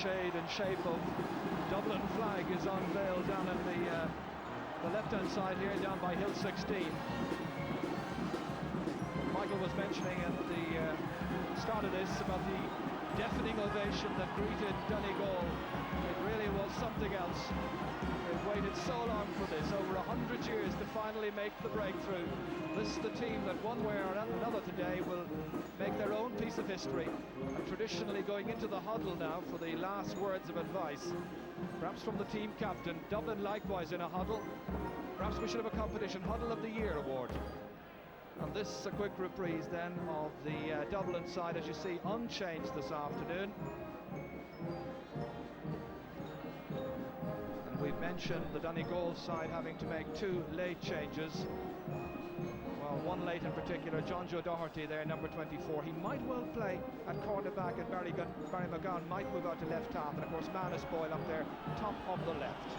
shade and shape of Dublin flag is unveiled down in the left-hand side here, down by Hill 16. Michael was mentioning at the start of this about the deafening ovation that greeted Donegal. It really was something else. They've waited so long for this, over 100 years, to finally make the breakthrough. This is the team that one way or another today will make their own piece of history, and traditionally going into the huddle now for the last words of advice, perhaps from the team captain. Dublin likewise in a huddle. Perhaps we should have a competition Huddle of the Year award. And this is a quick reprise then of the Dublin side, as you see, unchanged this afternoon. And we've mentioned the Donegal side having to make 2 late changes. Well, one late in particular, John Joe Doherty there, number 24. He might well play at cornerback, and Barry McGowan might move out to left half. And of course, Manus Boyle up there, top of the left.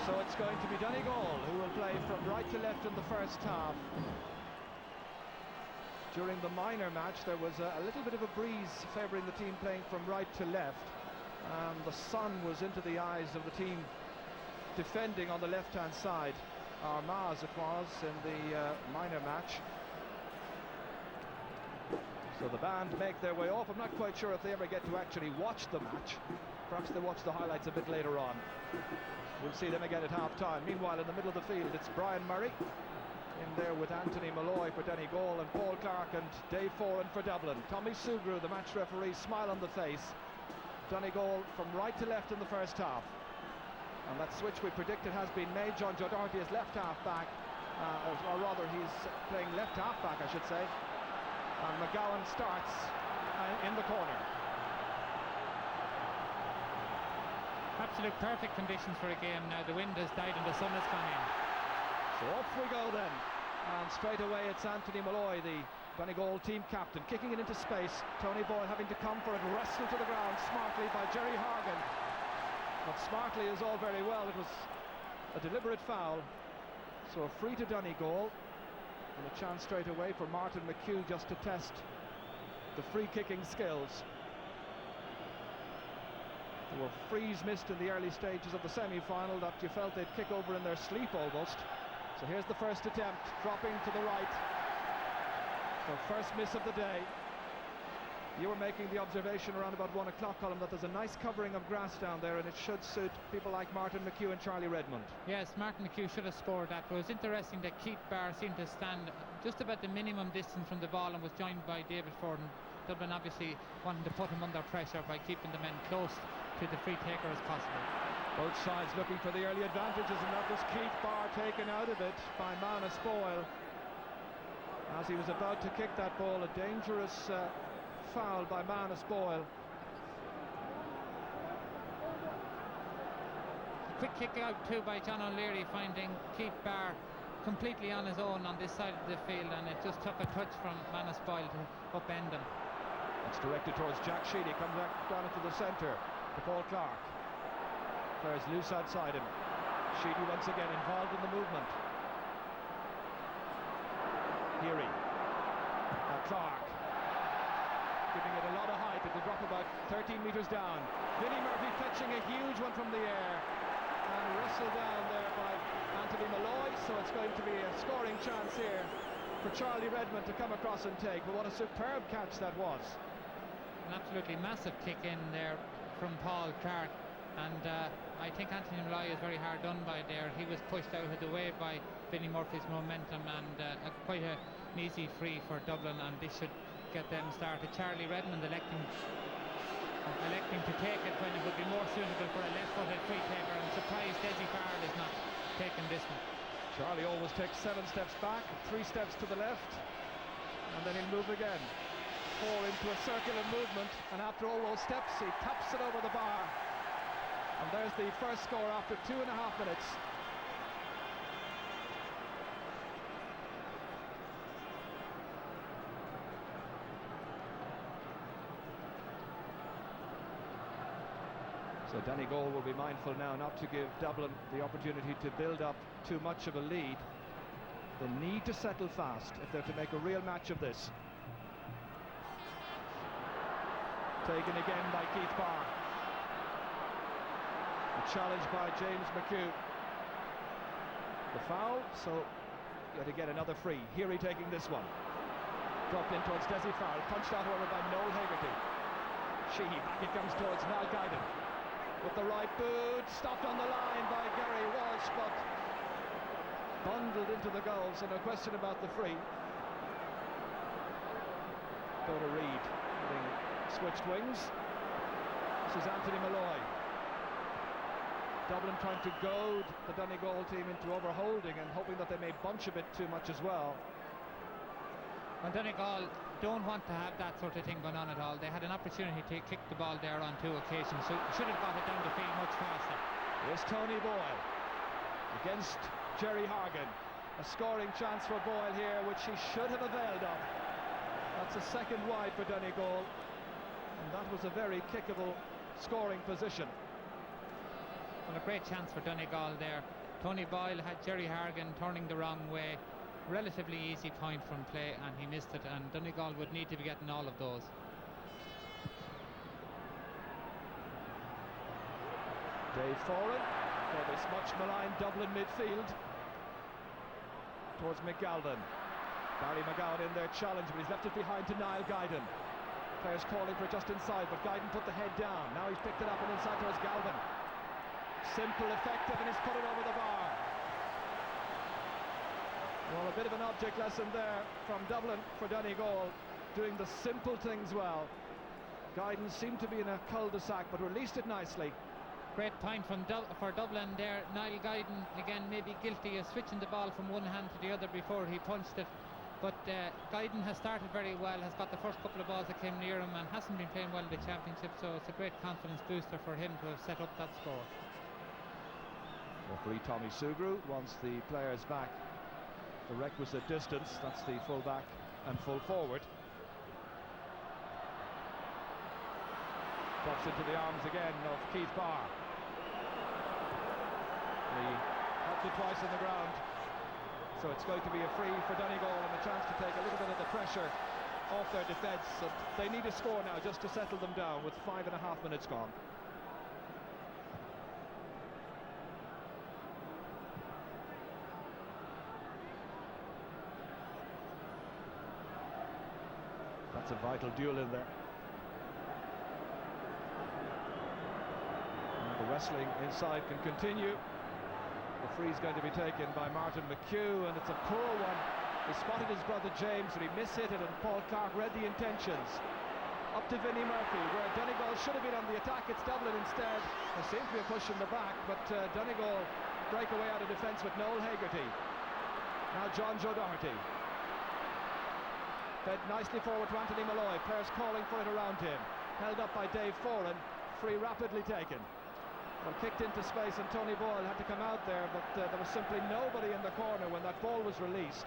So it's going to be Donegal who will play from right to left in the first half. During the minor match, there was a little bit of a breeze favouring the team playing from right to left. The sun was into the eyes of the team defending on the left-hand side. Armagh it was in the minor match. So the band make their way off. I'm not quite sure if they ever get to actually watch the match. Perhaps they watch the highlights a bit later on. We'll see them again at half-time. Meanwhile, in the middle of the field, it's Brian Murray in there with Anthony Malloy for Donegal and Paul Clark and Dave Foran for Dublin. Tommy Sugru, the match referee, smile on the face. Donegal from right to left in the first half. And that switch we predicted has been made. John Joe Doherty is left half-back, or rather he's playing left half-back, I should say. And McGowan starts in the corner. Absolute perfect conditions for a game now. The wind has died and the sun has gone in. So off we go then. And straight away it's Anthony Malloy, the Donegal team captain, kicking it into space. Tony Boyle having to come for it, wrestled to the ground smartly by Jerry Hargan. But smartly is all very well. It was a deliberate foul. So a free to Donegal. And a chance straight away for Martin McHugh just to test the free kicking skills. There were frees missed in the early stages of the semi-final that you felt they'd kick over in their sleep almost. So here's the first attempt, dropping to the right. The first miss of the day. You were making the observation around about 1 o'clock, Colin, that there's a nice covering of grass down there, and it should suit people like Martin McHugh and Charlie Redmond. Yes, Martin McHugh should have scored that, but it was interesting that Keith Barr seemed to stand just about the minimum distance from the ball and was joined by David Forden. Dublin obviously wanting to put him under pressure by keeping the men close to the free taker as possible. Both sides looking for the early advantages, and that was Keith Barr taken out of it by Manus Boyle as he was about to kick that ball. A dangerous foul by Manus Boyle. Quick kick out too by John O'Leary, finding Keith Barr completely on his own on this side of the field, and it just took a touch from Manus Boyle to upend him. It's directed towards Jack Sheedy, comes back down into the centre to Paul Clark. There's loose outside him. Sheedy once again involved in the movement. Heary. Now Clark giving it a lot of height. It will drop about 13 metres down. Vinnie Murphy fetching a huge one from the air and wrestled down there by Anthony Malloy. So it's going to be a scoring chance here for Charlie Redmond to come across and take. But what a superb catch that was. An absolutely massive kick in there from Paul Clark, and I think Anthony Malloy is very hard done by there. He was pushed out of the way by Vinnie Murphy's momentum, and quite an easy free for Dublin, and this should get them started. Charlie Redmond electing to take it when it would be more suitable for a left-footed free taker. I'm surprised Desi Farrell is not taking this one. Charlie always takes 7 steps back, 3 steps to the left, and then he'll move again. 4 into a circular movement, and after all those steps he taps it over the bar. And there's the first score after 2.5 minutes. So Donegal will be mindful now not to give Dublin the opportunity to build up too much of a lead. They need to settle fast if they're to make a real match of this. Taken again by Keith Barr. A challenge by James McHugh. The foul, so yet again another free. Heary taking this one. Dropped in towards Desi Farrell, punched out over by Noel Hegarty. Sheehy, back it comes towards Niall Guyden. With the right boot, stopped on the line by Gary Walsh, but bundled into the goal, so no question about the free. Go to Reid, having switched wings. This is Anthony Malloy. Dublin trying to goad the Donegal team into overholding and hoping that they may bunch a bit too much as well. And Donegal don't want to have that sort of thing going on at all. They had an opportunity to kick the ball there on 2 occasions, so should have got it down the field much faster. Here's Tony Boyle against Jerry Hargan. A scoring chance for Boyle here, which he should have availed of. That's a second wide for Donegal, and that was a very kickable scoring position. And a great chance for Donegal there. Tony Boyle had Jerry Hargan turning the wrong way. Relatively easy point from play, and he missed it, and Donegal would need to be getting all of those. Dave Foran for this much maligned Dublin midfield towards McGalvin. Barry McGowan in there challenge, but he's left it behind to Niall Guyden. Players calling for just inside, but Guyden put the head down. Now he's picked it up and inside towards Galvin. Simple, effective, and he's put it over the bar. Well, a bit of an object lesson there from Dublin for Donegal, doing the simple things well. Guyden seemed to be in a cul-de-sac, but released it nicely. Great point from for Dublin there. Niall Guyden, again, maybe guilty of switching the ball from one hand to the other before he punched it. But Guyden has started very well, has got the first couple of balls that came near him, and hasn't been playing well in the championship, so it's a great confidence booster for him to have set up that score. Referee Tommy Sugru wants the players back the requisite distance. That's the full back and full forward. Drops into the arms again of Keith Barr. He helped it twice on the ground, so it's going to be a free for Donegal and a chance to take a little bit of the pressure off their defence. And they need a score now just to settle them down with 5.5 minutes gone. That's a vital duel in there. And the wrestling inside can continue. The free's going to be taken by Martin McHugh, and it's a poor one. He spotted his brother James, but he mishit it, and Paul Clark read the intentions. Up to Vinnie Murphy, where Donegal should have been on the attack. It's Dublin instead. There seems to be a push in the back, but Donegal break away out of defence with Noel Hegarty. Now John Joe Doherty. Fed nicely forward to Anthony Malloy. Players calling for it around him. Held up by Dave Foran. Free rapidly taken. Well, kicked into space, and Tony Boyle had to come out there, but there was simply nobody in the corner when that ball was released.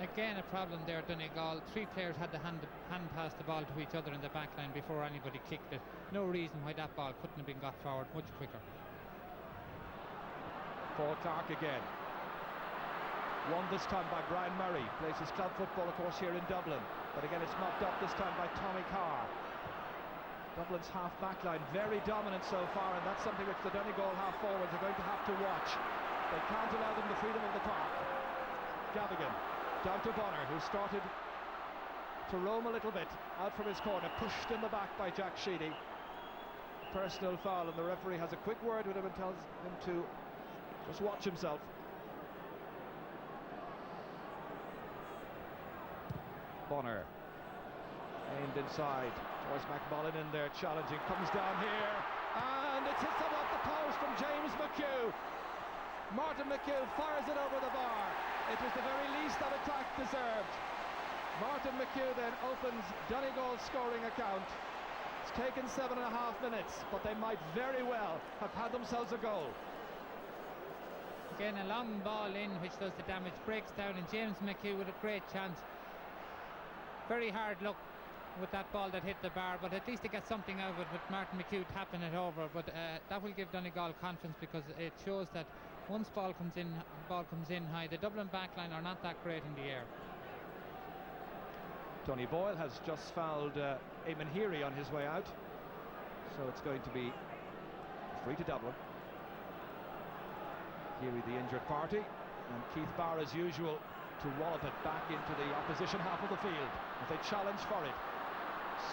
Again, a problem there, Donegal. 3 players had to hand pass the ball to each other in the back line before anybody kicked it. No reason why that ball couldn't have been got forward much quicker. Paul Clark again. Won this time by Brian Murray. Plays his club football, of course, here in Dublin. But again, it's mopped up this time by Tommy Carr. Dublin's half-back line very dominant so far, and that's something which the Donegal half-forwards are going to have to watch. They can't allow them the freedom of the park. Gavigan down to Bonner, who started to roam a little bit out from his corner, pushed in the back by Jack Sheedy. Personal foul, and the referee has a quick word with him and tells him to just watch himself. Bonner aimed inside towards McMullen in there challenging, comes down here, and it's hit off the post from James McHugh. Martin McHugh fires it over the bar. It was the very least that attack deserved. Martin McHugh then opens Donegal's scoring account. It's taken 7.5 minutes, but they might very well have had themselves a goal. Again, a long ball in which does the damage, breaks down, and James McHugh with a great chance. Very hard luck with that ball that hit the bar, but at least they get something out of it with Martin McHugh tapping it over. But that will give Donegal confidence, because it shows that once ball comes in high, the Dublin backline are not that great in the air. Tony Boyle has just fouled Eamon Heary on his way out, so it's going to be free to Dublin. Heary the injured party, and Keith Barr as usual to wallop it back into the opposition half of the field as they challenge for it.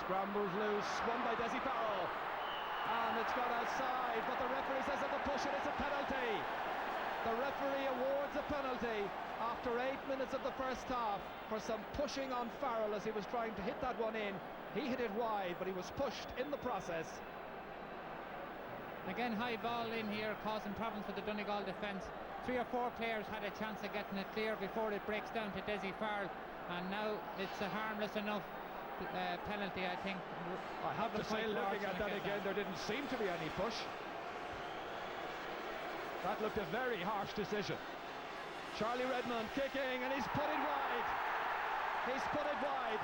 Scrambles loose, won by Desi Farrell, and it's gone outside, but the referee says at the push it is a penalty. The referee awards a penalty after 8 minutes of the first half for some pushing on Farrell as he was trying to hit that one in. He hit it wide, but he was pushed in the process. Again, high ball in here, causing problems for the Donegal defence. 3 or 4 players had a chance of getting it clear before it breaks down to Desi Farrell, and now it's a harmless enough penalty, I think. I have to say, looking at that again, there didn't seem to be any push. That looked a very harsh decision. Charlie Redmond kicking, and he's put it wide. He's put it wide,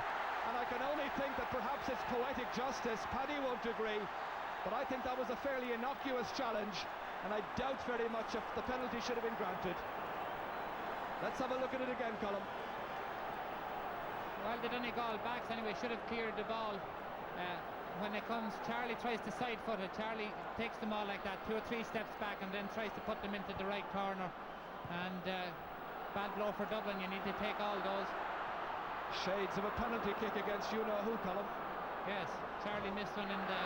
and I can only think that perhaps it's poetic justice. Paddy won't agree, but I think that was a fairly innocuous challenge, and I doubt very much if the penalty should have been granted. Let's have a look at it again, Colm. Well, the Donegal backs anyway should have cleared the ball. When it comes, Charlie tries to side foot it. Charlie takes them all like that, 2 or 3 steps back, and then tries to put them into the right corner. And bad blow for Dublin. You need to take all those. Shades of a penalty kick against you-know-who, Colm. Yes, Charlie missed one in the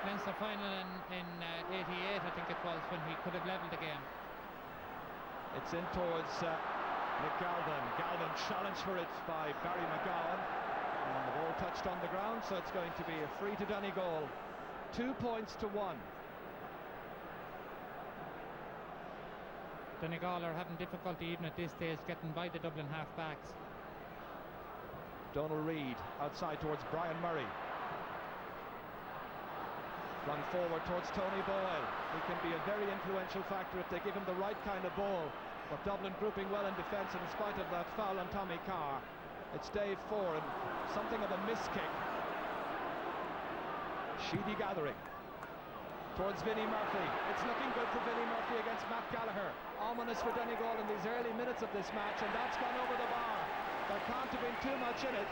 Leinster final in 88, I think it was, when he could have levelled the game. It's in towards Nick Galvin. Galvin challenged for it by Barry McGowan, and the ball touched on the ground, so it's going to be a free to Donegal. 2 points to 1. Donegal are having difficulty even at this stage getting by the Dublin half-backs. Donald Reid outside towards Brian Murray. Flung forward towards Tony Boyle. He can be a very influential factor if they give him the right kind of ball. But Dublin grouping well in defence, and in spite of that foul on Tommy Carr, it's Dave Foran, something of a miss kick. Sheedy gathering towards Vinnie Murphy. It's looking good for Vinnie Murphy against Matt Gallagher. Ominous for Donegal in these early minutes of this match, and that's gone over the bar. There can't have been too much in it.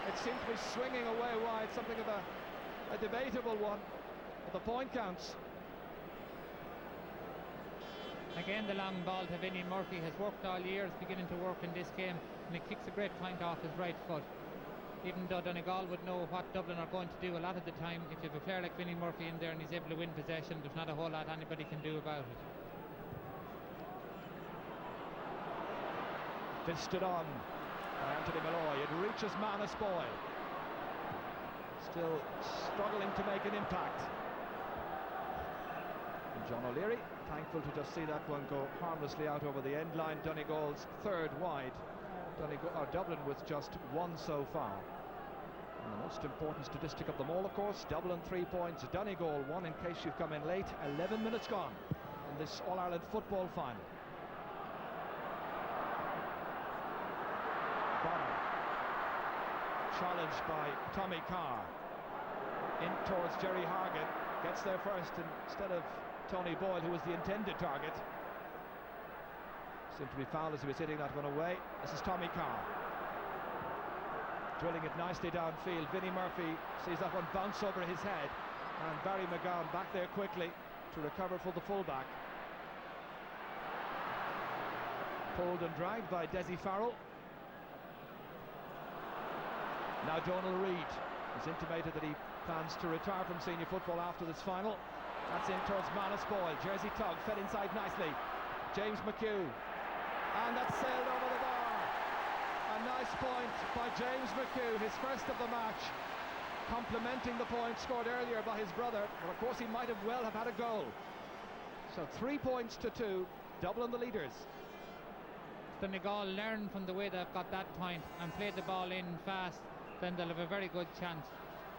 It seemed to be swinging away wide, something of a debatable one. But the point counts. Again, the long ball to Vinnie Murphy has worked all year. It's beginning to work in this game, and he kicks a great point off his right foot. Even though Donegal would know what Dublin are going to do a lot of the time, if you have a player like Vinnie Murphy in there and he's able to win possession, there's not a whole lot anybody can do about it. Fisted on by Anthony Malloy. It reaches Manus Boyle. Still struggling to make an impact. And John O'Leary, thankful to just see that one go harmlessly out over the end line. Donegal's third wide. Dublin with just 1 so far. And the most important statistic of them all, of course, Dublin 3 points, Donegal 1, in case you've come in late. 11 minutes gone in this All-Ireland football final. Bonner, challenged by Tommy Carr. In towards Jerry Hargan, gets there first instead of Tony Boyle, who was the intended target. Seemed to be fouled as he was hitting that one away. This is Tommy Carr, drilling it nicely downfield. Vinnie Murphy sees that one bounce over his head, and Barry McGowan back there quickly to recover for the fullback. Pulled and dragged by Desi Farrell. Now Donald Reid has intimated that he plans to retire from senior football after this final. That's in towards Manus Boyle. Jersey Tug fed inside nicely. James McHugh, and that's sailed over the bar. A nice point by James McHugh, his first of the match, complementing the point scored earlier by his brother. But of course he might have well have had a goal. So 3 points to 2, Dublin the leaders. Donegal learn from the way they've got that point and played the ball in fast, then they'll have a very good chance.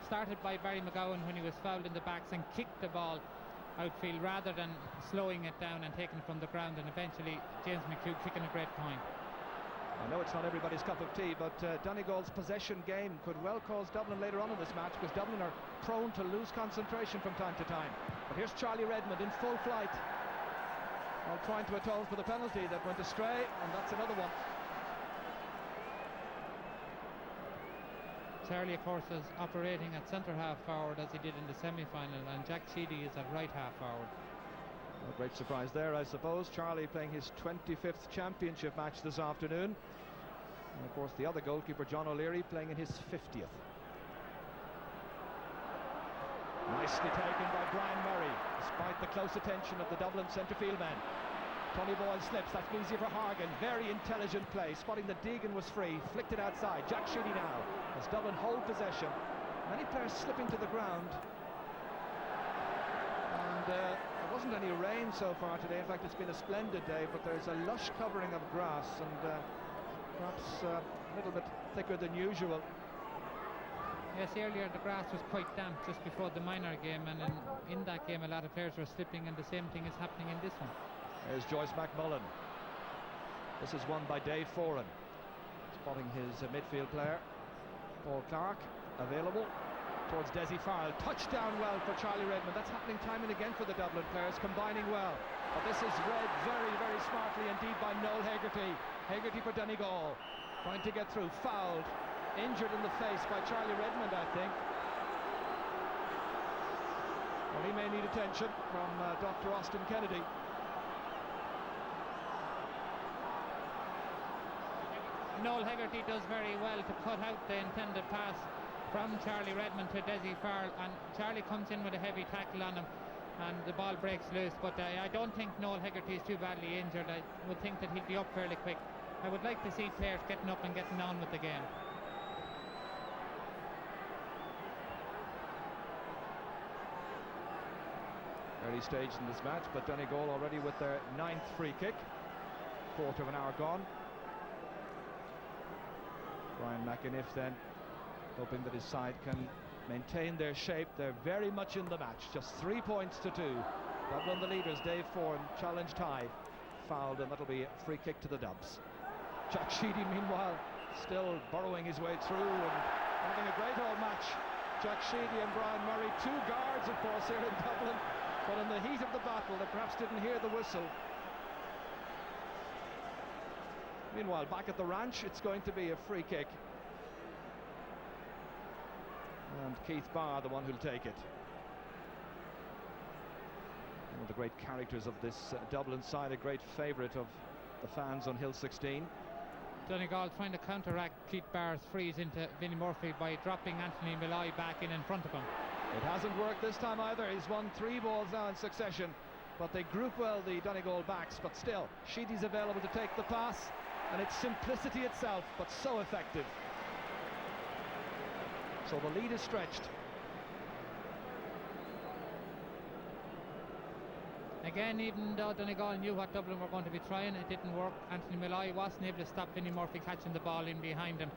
Started by Barry McGowan when he was fouled in the backs and kicked the ball outfield rather than slowing it down and taking it from the ground, and eventually James McHugh kicking a great point. I know it's not everybody's cup of tea, but Donegal's possession game could well cause Dublin later on in this match, because Dublin are prone to lose concentration from time to time. But here's Charlie Redmond in full flight, while trying to atone for the penalty that went astray, and that's another one. Charlie, of course, is operating at centre half forward as he did in the semi-final, and Jack Sheedy is at right half forward. A great surprise there, I suppose. Charlie playing his 25th championship match this afternoon. And of course the other goalkeeper, John O'Leary, playing in his 50th. Nicely taken by Brian Murray, despite the close attention of the Dublin centre field men. Tony Boyle slips, that's easy for Hargan. Very intelligent play, spotting that Deegan was free, flicked it outside. Jack Sheedy now, as Dublin hold possession. Many players slipping to the ground. And there wasn't any rain so far today. In fact, it's been a splendid day, but there's a lush covering of grass and perhaps a little bit thicker than usual. Yes, earlier the grass was quite damp just before the minor game, and in that game a lot of players were slipping, and the same thing is happening in this one. There's Joyce McMullen. This is won by Dave Foran, spotting his midfield player. Paul Clark available towards Desi Farrell. Touchdown well for Charlie Redmond. That's happening time and again for the Dublin players, combining well. But this is read very, very smartly indeed by Noel Hegarty. Hegarty for Donegal, trying to get through, fouled, injured in the face by Charlie Redmond, I think. Well, he may need attention from Dr. Austin Kennedy. Noel Hegarty does very well to cut out the intended pass from Charlie Redmond to Desi Farrell, and Charlie comes in with a heavy tackle on him and the ball breaks loose, but I don't think Noel Hegarty is too badly injured. I would think that he'd be up fairly quick. I would like to see players getting up and getting on with the game. Early stage in this match, but Donegal already with their 9th free kick. Quarter of an hour gone. Brian McAniff then hoping that his side can maintain their shape. They're very much in the match, just 3 points to 2. Dublin the leaders. Dave Foran challenged high, fouled, and that'll be a free kick to the Dubs. Jack Sheedy meanwhile still burrowing his way through and having a great old match. Jack Sheedy and Brian Murray, 2 guards of course here in Dublin, but in the heat of the battle they perhaps didn't hear the whistle. Meanwhile, back at the ranch, it's going to be a free kick. And Keith Barr, the one who'll take it. One of the great characters of this Dublin side, a great favourite of the fans on Hill 16. Donegal trying to counteract Keith Barr's freeze into Vinnie Murphy by dropping Anthony Malloy back in front of him. It hasn't worked this time either. He's won 3 balls now in succession, but they group well, the Donegal backs, but still Sheedy's available to take the pass, and it's simplicity itself, but so effective. So the lead is stretched. Again, even though Donegal knew what Dublin were going to be trying, it didn't work. Anthony Malloy wasn't able to stop Vinnie Murphy catching the ball in behind him.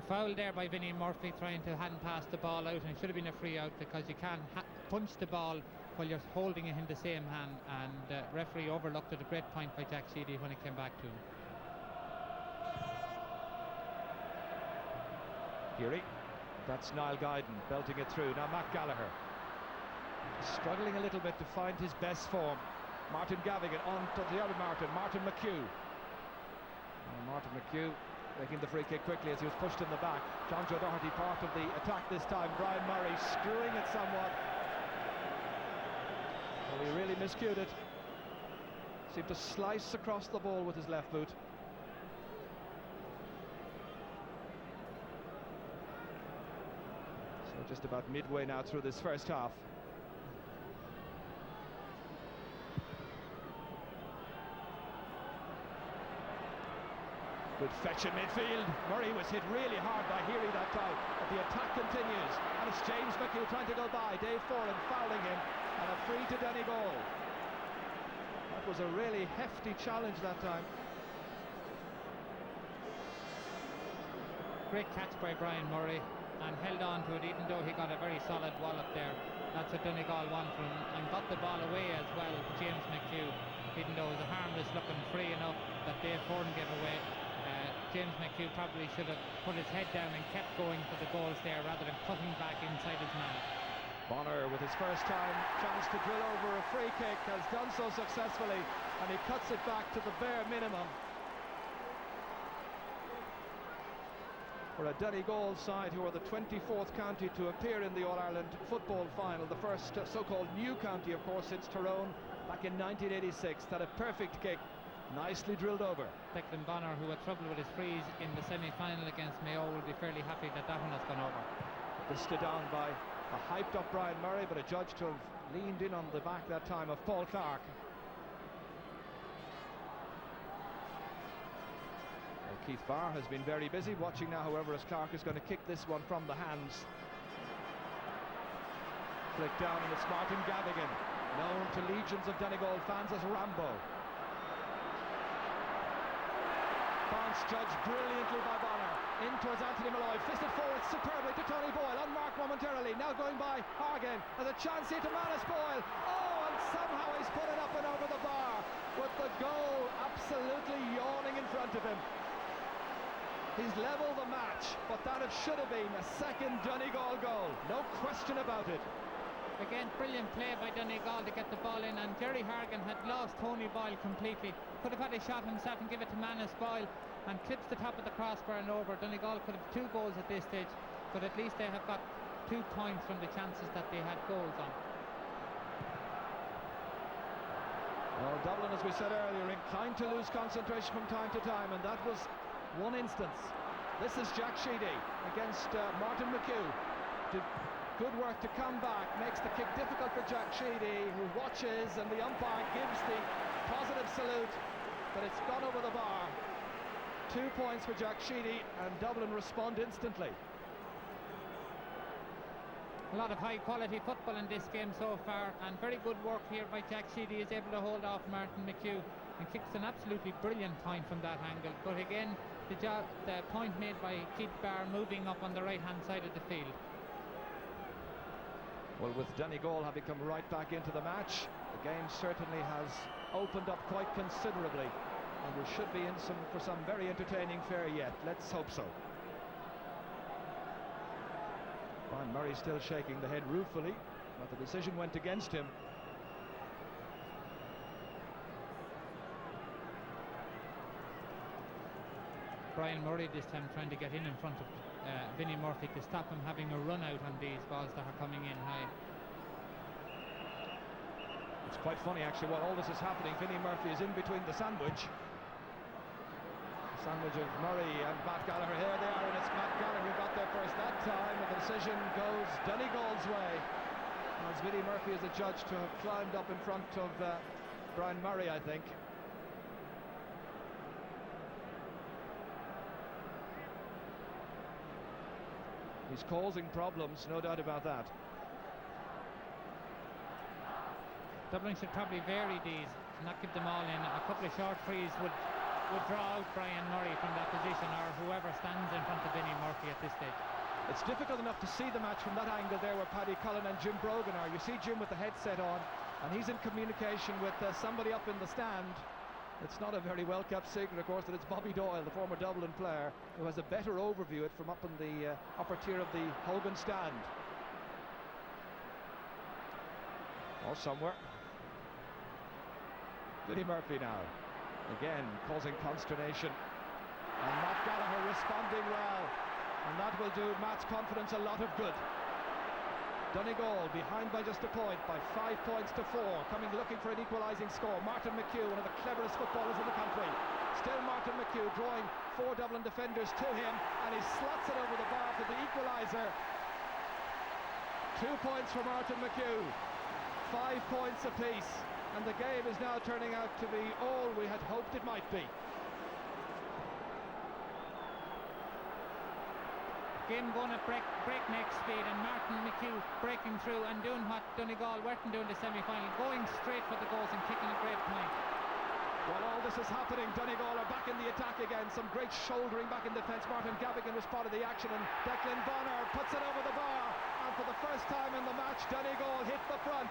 Foul there by Vinnie Murphy, trying to hand pass the ball out, and it should have been a free out because you can't punch the ball while you're holding it in the same hand, and referee overlooked it. A great point by Jack Sheedy when it came back to him. Geary, that's Niall Guyden belting it through. Now Matt Gallagher struggling a little bit to find his best form. Martin Gavigan on to the other Martin McHugh. Martin McHugh making the free kick quickly as he was pushed in the back. John Joe Doherty part of the attack this time. Brian Murray screwing it somewhat. Well, he really miscued it. Seemed to slice across the ball with his left boot. So just about midway now through this first half. Good fetch in midfield. Murray was hit really hard by Heary that time, but the attack continues, and it's James McHugh trying to go by. Dave Foran fouling him, and a free to Donegal. That was a really hefty challenge that time. Great catch by Brian Murray, and held on to it even though he got a very solid wallop there. That's what Donegal won from him, and got the ball away as well, James McHugh, even though it was a harmless looking free enough that Dave Foran gave away. James McHugh probably should have put his head down and kept going for the goals there rather than cutting back inside his man. Bonner with his first time chance to drill over a free kick has done so successfully, and he cuts it back to the bare minimum. for a Donegal side who are the 24th county to appear in the All-Ireland football final. The first so-called new county, of course, since Tyrone back in 1986. Had a perfect kick, nicely drilled over. Declan Bonner, who had trouble with his frees in the semi-final against Mayo, will be fairly happy that that one has gone over. Listed down by a hyped-up Brian Murray, but a judge to have leaned in on the back that time of Paul Clark. Keith Barr has been very busy watching now, however, as Clark is going to kick this one from the hands. Flick down, and it's Martin Gavigan, known to legions of Donegal fans as Rambo. Bounce judged brilliantly by Bonner. In towards Anthony Malloy, fisted forward superbly to Tony Boyle, unmarked momentarily, now going by Hargan. Has a chance here to Manus Boyle. Oh, and somehow he's put it up and over the bar, with the goal absolutely yawning in front of him. He's levelled the match, but that it should have been a second Donegal goal, no question about it. Again, brilliant play by Donegal to get the ball in, and Jerry Hargan had lost Tony Boyle completely. Could have had a shot himself and give it to Manus Boyle, and clips the top of the crossbar and over. Donegal could have 2 goals at this stage, but at least they have got 2 points from the chances that they had goals on. Well, Dublin, as we said earlier, inclined to lose concentration from time to time, and that was one instance. This is Jack Sheedy against Martin McHugh. Did good work to come back, makes the kick difficult for Jack Sheedy, who watches, and the umpire gives the positive salute, but it's gone over the bar. 2 points for Jack Sheedy, and Dublin respond instantly. A lot of high-quality football in this game so far, and very good work here by Jack Sheedy. Is able to hold off Martin McHugh and kicks an absolutely brilliant point from that angle. But again, the point made by Keith Barr moving up on the right-hand side of the field. Well, with Donegal having come right back into the match, the game certainly has opened up quite considerably, and we should be in for some very entertaining fare yet. Let's hope so. Brian Murray still shaking the head ruefully, but the decision went against him. Brian Murray this time trying to get in front of Vinnie Murphy to stop him having a run out on these balls that are coming in high. It's quite funny actually while all this is happening. Vinnie Murphy is in between the sandwich. The sandwich of Murray and Matt Gallagher. Here they are, and it's Matt Gallagher who got there first that time, and the decision goes Donegal's way. As Vinnie Murphy is a judge to have climbed up in front of Brian Murray, I think. He's causing problems, no doubt about that. Dublin should probably vary these, not give them all in. A couple of short frees would draw out Brian Murray from that position, or whoever stands in front of Vinnie Murphy at this stage. It's difficult enough to see the match from that angle there where Paddy Cullen and Jim Brogan are. You see Jim with the headset on, and he's in communication with somebody up in the stand. It's not a very well-kept secret, of course, that it's Bobby Doyle, the former Dublin player, who has a better overview of it from up in the upper tier of the Hogan stand. Or somewhere. Vinnie Murphy now, again causing consternation, and Matt Gallagher responding well, and that will do Matt's confidence a lot of good. Donegal behind by just a point, by 5 points to 4, coming looking for an equalising score. Martin McHugh, one of the cleverest footballers in the country. Still Martin McHugh drawing 4 Dublin defenders to him, and he slots it over the bar for the equaliser. 2 points for Martin McHugh, 5 points apiece, and the game is now turning out to be all we had hoped it might be. Game going at breakneck speed, and Martin McHugh breaking through and doing what Donegal weren't doing the semi-final, going straight for the goals and kicking a great point. While all this is happening, Donegal are back in the attack again. Some great shouldering back in defence. Martin Gavigan was part of the action, and Declan Bonner puts it over the bar, and for the first time in the match, Donegal hit the front.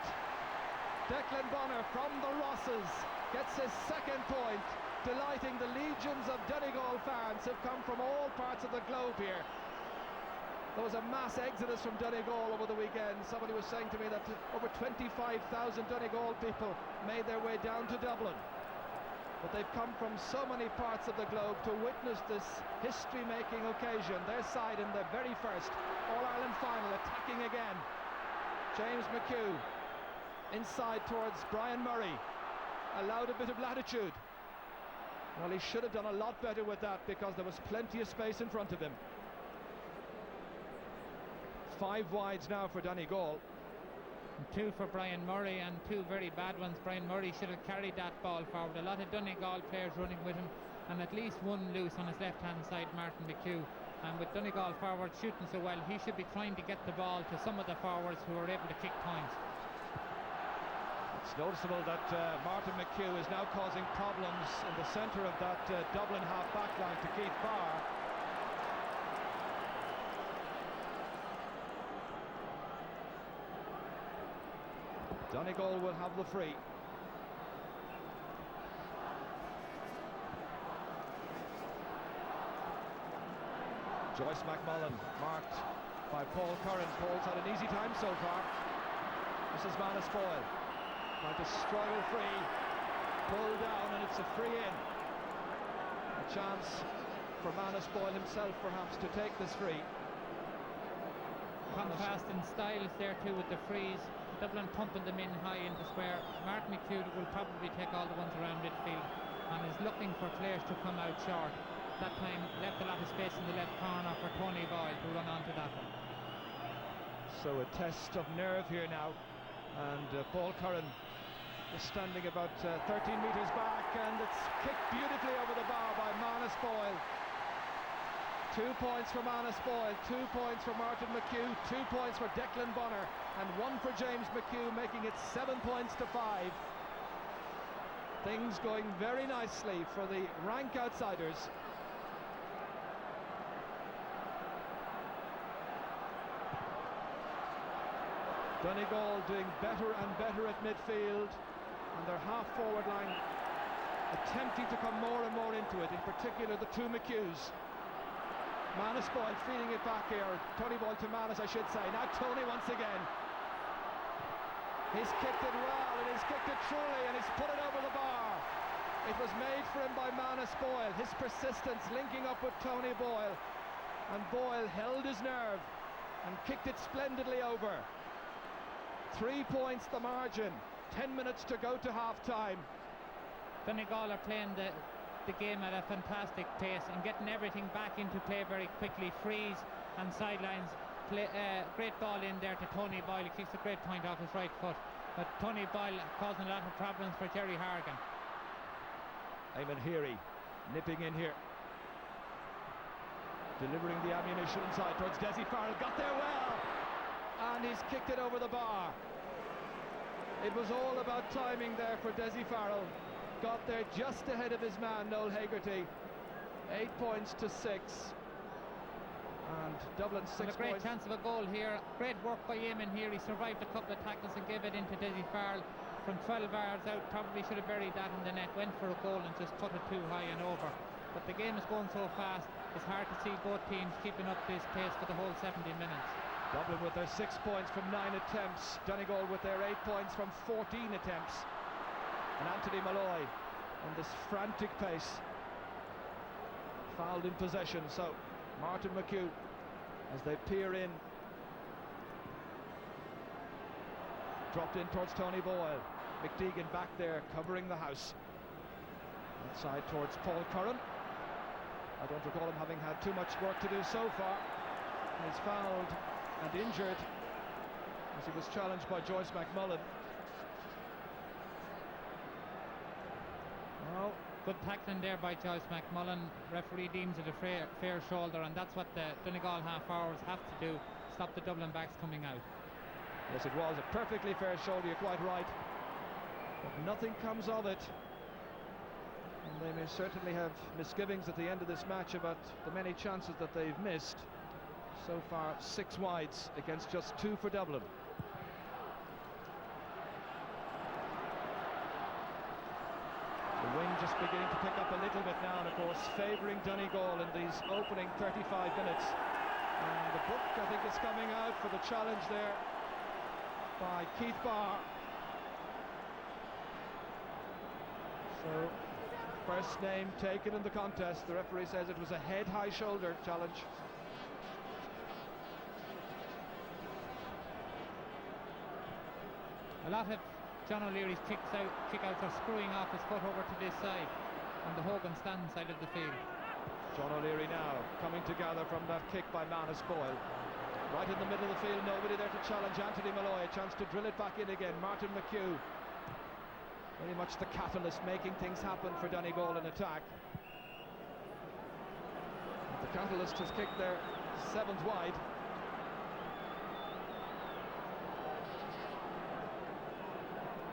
Declan Bonner from the Rosses gets his second point, delighting the legions of Donegal fans who've come from all parts of the globe here. There was a mass exodus from Donegal over the weekend. Somebody was saying to me that over 25,000 Donegal people made their way down to Dublin. but they've come from so many parts of the globe to witness this history-making occasion. Their side in the very first All-Ireland final, attacking again. James McHugh inside towards Brian Murray, allowed a bit of latitude. Well, he should have done a lot better with that, because there was plenty of space in front of him. 5 wides now for Donegal. 2 for Brian Murray, and 2 very bad ones. Brian Murray should have carried that ball forward. A lot of Donegal players running with him, and at least one loose on his left hand side, Martin McHugh. And with Donegal forwards shooting so well, he should be trying to get the ball to some of the forwards who are able to kick points. It's noticeable that Martin McHugh is now causing problems in the centre of that Dublin half-back line to Keith Barr. Donegal will have the free. Joyce McMullen marked by Paul Curran. Paul's had an easy time so far. This is Manus Boyle trying to struggle free, pull down, and it's a free in. A chance for Manus Boyle himself perhaps to take this free. Contrast in styles there too with the frees. Dublin pumping them in high into square. Martin McHugh will probably take all the ones around midfield and is looking for players to come out short. That time left a lot of space in the left corner for Tony Boyle to run onto that one. So a test of nerve here now, and Paul Curran is standing about 13 metres back, and it's kicked beautifully over the bar by Manus Boyle. 2 points for Manus Boyle, 2 points for Martin McHugh, 2 points for Declan Bonner, and 1 for James McHugh, making it 7 points to 5. Things going very nicely for the rank outsiders. Donegal doing better and better at midfield, and their half-forward line attempting to come more and more into it, in particular the 2 McHughs. Manus Boyle feeding it back here, Tony Boyle to Manus, I should say. Now Tony once again. He's kicked it well, and he's kicked it truly, and he's put it over the bar. It was made for him by Manus Boyle. His persistence linking up with Tony Boyle, and Boyle held his nerve and kicked it splendidly over. 3 points the margin, 10 minutes to go to half-time. Donegal are playing the game at a fantastic pace and getting everything back into play very quickly. Frees and sidelines. Great ball in there to Tony Boyle. He kicks a great point off his right foot, but Tony Boyle causing a lot of problems for Jerry Hargan. Eamon Heary nipping in here, delivering the ammunition inside towards Desi Farrell. Got there well, and he's kicked it over the bar. It was all about timing there for Desi Farrell. Got there just ahead of his man Noel Hegarty. 8 points to 6, and Dublin 6 points. A great chance of a goal here. Great work by Eamon here. He survived a couple of tackles and gave it into Desi Farrell from 12 yards out. Probably should have buried that in the net. Went for a goal and just put it too high and over. But the game is going so fast, it's hard to see both teams keeping up this pace for the whole 70 minutes. Dublin with their 6 points from 9 attempts. Donegal with their 8 points from 14 attempts. And Anthony Malloy on this frantic pace fouled in possession. So Martin McHugh, as they peer in, dropped in towards Tony Boyle. McDeegan back there covering the house. Inside towards Paul Curran. I don't recall him having had too much work to do so far. He's fouled and injured as he was challenged by Joyce McMullen. Well, good tackling there by Joyce McMullen. Referee deems it a fair shoulder, and that's what the Donegal half-forwards have to do, stop the Dublin backs coming out. Yes, it was a perfectly fair shoulder, you're quite right, but nothing comes of it. And they may certainly have misgivings at the end of this match about the many chances that they've missed. So far 6 wides against just 2 for Dublin. The wind just beginning to pick up a little bit now, and of course favouring Donegal in these opening 35 minutes. And the book, I think, is coming out for the challenge there by Keith Barr. So First name taken in the contest. The referee says it was a head, high shoulder challenge. A lot of John O'Leary's kick-outs are screwing off his foot over to this side, on the Hogan stand side of the field. John O'Leary now coming together from that kick by Manus Boyle. Right in the middle of the field, nobody there to challenge Anthony Malloy. A chance to drill it back in again. Martin McHugh, very much the catalyst, making things happen for Donegal in attack. The catalyst has kicked their 7th wide.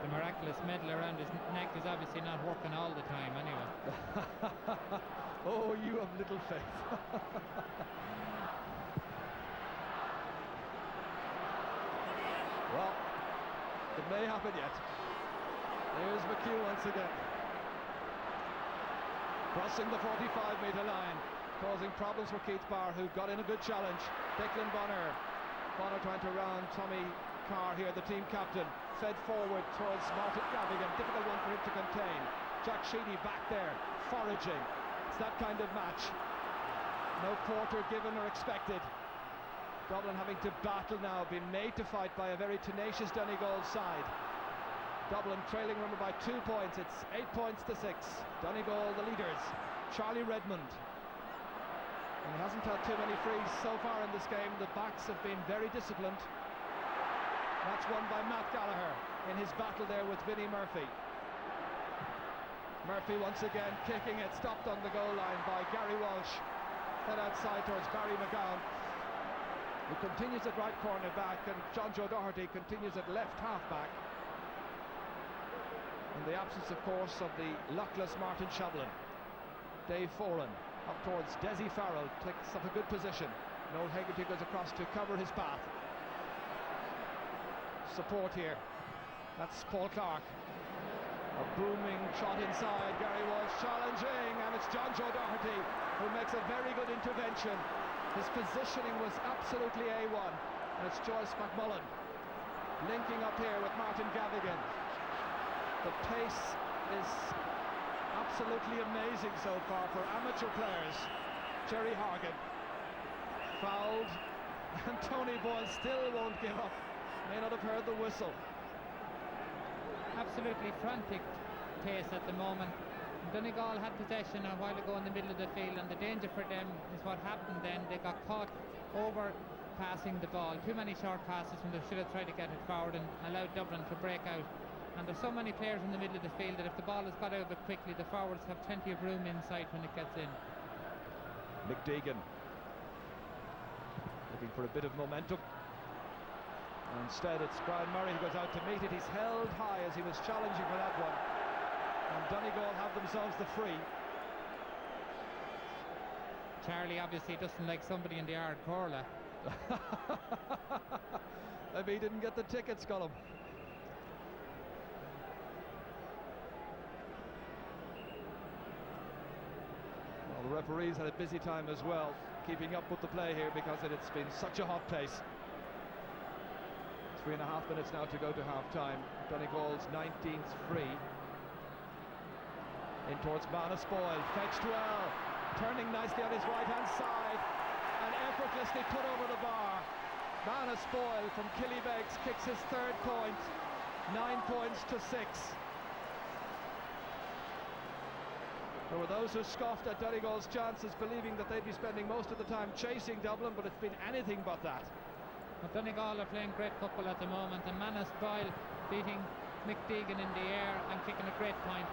The miraculous medal around his neck is obviously not working all the time anyway. Oh, you have little faith. Well, it may happen yet. Here's McHugh once again. Crossing the 45-metre line, causing problems for Keith Barr, who got in a good challenge. Declan Bonner. Bonner trying to round Tommy Carr here, the team captain. Fed forward towards Martin Gavigan. Difficult one for him to contain. Jack Sheedy back there, foraging. It's that kind of match. No quarter given or expected. Dublin having to battle now, being made to fight by a very tenacious Donegal side. Dublin trailing, remember, by 2 points. It's 8 points to 6. Donegal the leaders. Charlie Redmond. And he hasn't had too many frees so far in this game. The backs have been very disciplined. That's won by Matt Gallagher in his battle there with Vinnie Murphy. Murphy once again kicking it, stopped on the goal line by Gary Walsh. Head outside towards Barry McGowan, who continues at right corner back, and John Joe Doherty continues at left half back. In the absence, of course, of the luckless Martin Shavlin. Dave Foran up towards Desi Farrell, takes up a good position. Noel Hegarty goes across to cover his path. Support here. That's Paul Clark. A booming shot inside. Gary Walsh challenging, and it's John Joe Doherty who makes a very good intervention. His positioning was absolutely A1, and it's Joyce McMullen linking up here with Martin Gavigan. The pace is absolutely amazing so far for amateur players. Jerry Hargan fouled, and Tony Boyle still won't give up. May not have heard the whistle. Absolutely frantic pace at the moment. Donegal had possession a while ago in the middle of the field, and the danger for them is what happened then. They got caught over passing the ball. Too many short passes when they should have tried to get it forward and allowed Dublin to break out. And there's so many players in the middle of the field that if the ball has got out of it quickly, the forwards have plenty of room inside when it gets in. Mick Deegan looking for a bit of momentum. Instead, it's Brian Murray who goes out to meet it. He's held high as he was challenging for that one. And Donegal have themselves the free. Charlie obviously doesn't like somebody in the Ard Corla. Maybe he didn't get the tickets, Colm. Well, the referees had a busy time as well, keeping up with the play here because it's been such a hot pace. 3.5 minutes now to go to half-time. Donegal's 19th free. In towards Manus Boyle, fetched well, turning nicely on his right-hand side, and effortlessly put over the bar. Manus Boyle from Killybegs kicks his 3rd point, 9 points to 6. There were those who scoffed at Donegal's chances, believing that they'd be spending most of the time chasing Dublin, but it's been anything but that. But Donegal are playing great football at the moment, and Manus Boyle beating Mick Deegan in the air and kicking a great point.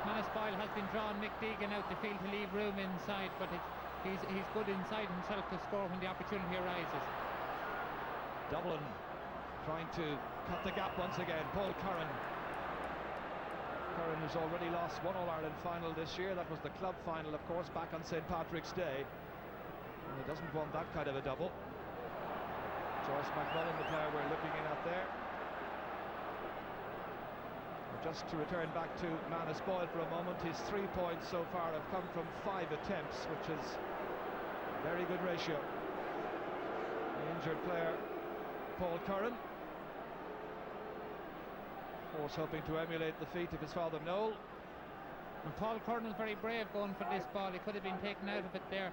Manus Boyle has been drawing Mick Deegan out the field to leave room inside, but he's good inside himself to score when the opportunity arises. Dublin trying to cut the gap once again. Paul Curran. Curran has already lost one All-Ireland final this year. That was the club final, of course, back on St. Patrick's Day. And he doesn't want that kind of a double. Joyce McMullen, the player we're looking in at there. Just to return back to Manus Boyle for a moment, his 3 points so far have come from 5 attempts, which is a very good ratio. The injured player, Paul Curran, of course hoping to emulate the feat of his father Noel. And Paul Curran was very brave going for this ball. He could have been taken out of it there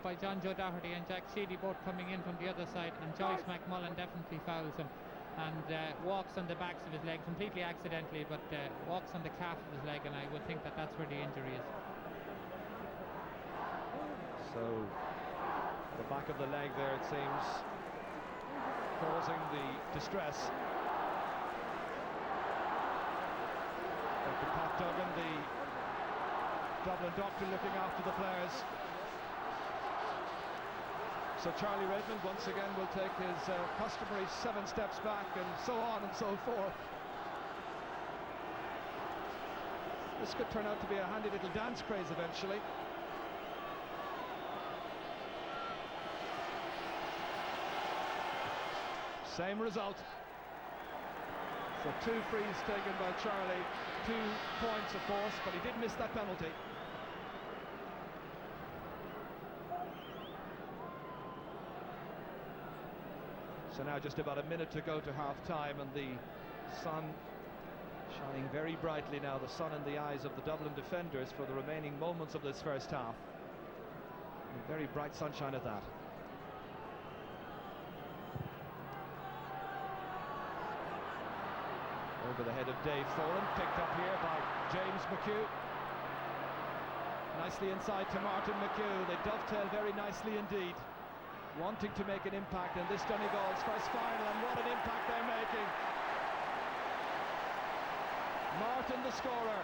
by John Joe Doherty and Jack Sheedy, both coming in from the other side, and Joyce McMullen definitely fouls him and walks on the backs of his leg, completely accidentally, but walks on the calf of his leg, and I would think that that's where the injury is. So the back of the leg there, it seems, causing the distress. Dr. Pat Duggan, the Dublin doctor, looking after the players. So Charlie Redmond once again will take his customary 7 steps back, and so on and so forth. This could turn out to be a handy little dance craze eventually. Same result. So 2 frees taken by Charlie, 2 points of course, but he did miss that penalty. So now just about a minute to go to half-time, and the sun shining very brightly now, the sun in the eyes of the Dublin defenders for the remaining moments of this first half. And very bright sunshine at that. Over the head of Dave Thoran, picked up here by James McHugh. Nicely inside to Martin McHugh. They dovetail very nicely indeed, wanting to make an impact in this Donegal's first final, and what an impact they're making. Martin, the scorer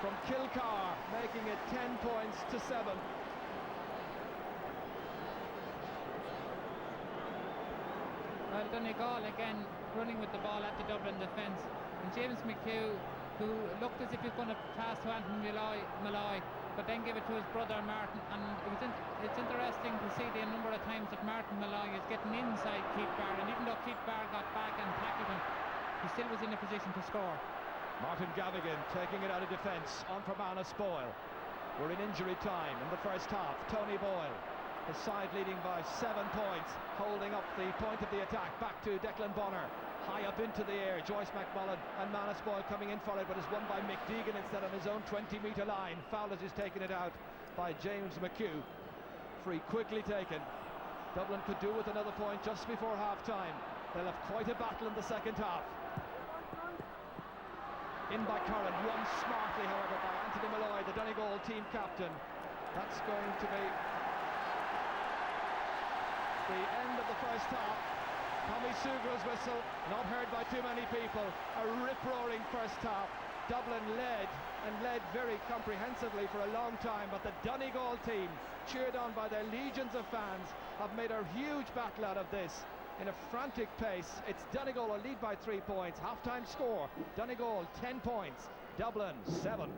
from Kilcar, making it 10 points to 7. Well, Donegal again running with the ball at the Dublin defence, and James McHugh, who looked as if he was going to pass to Anthony Malloy, but then give it to his brother Martin, and it's interesting to see the number of times that Martin Malloy is getting inside Keith Barr, and even though Keith Barr got back and tackled him, he still was in a position to score. Martin Gavigan taking it out of defence, on for Manus Boyle. We're in injury time in the first half. Tony Boyle, his side leading by 7 points, holding up the point of the attack. Back to Declan Bonner, high up into the air. Joyce McMullen and Manus Boyle coming in for it, but is won by Mick Deegan instead on his own 20-metre line. Fowler is taking it out by James McHugh. Free quickly taken. Dublin could do with another point just before half-time. They'll have quite a battle in the second half. In by Curran, won smartly however by Anthony Malloy, the Donegal team captain. That's going to be the end of the first half. Tommy Sugra's whistle, not heard by too many people. A rip-roaring first half. Dublin led, and led very comprehensively for a long time, but the Donegal team, cheered on by their legions of fans, have made a huge battle out of this in a frantic pace. It's Donegal will lead by 3 points. Half-time score, Donegal 10 points, Dublin 7.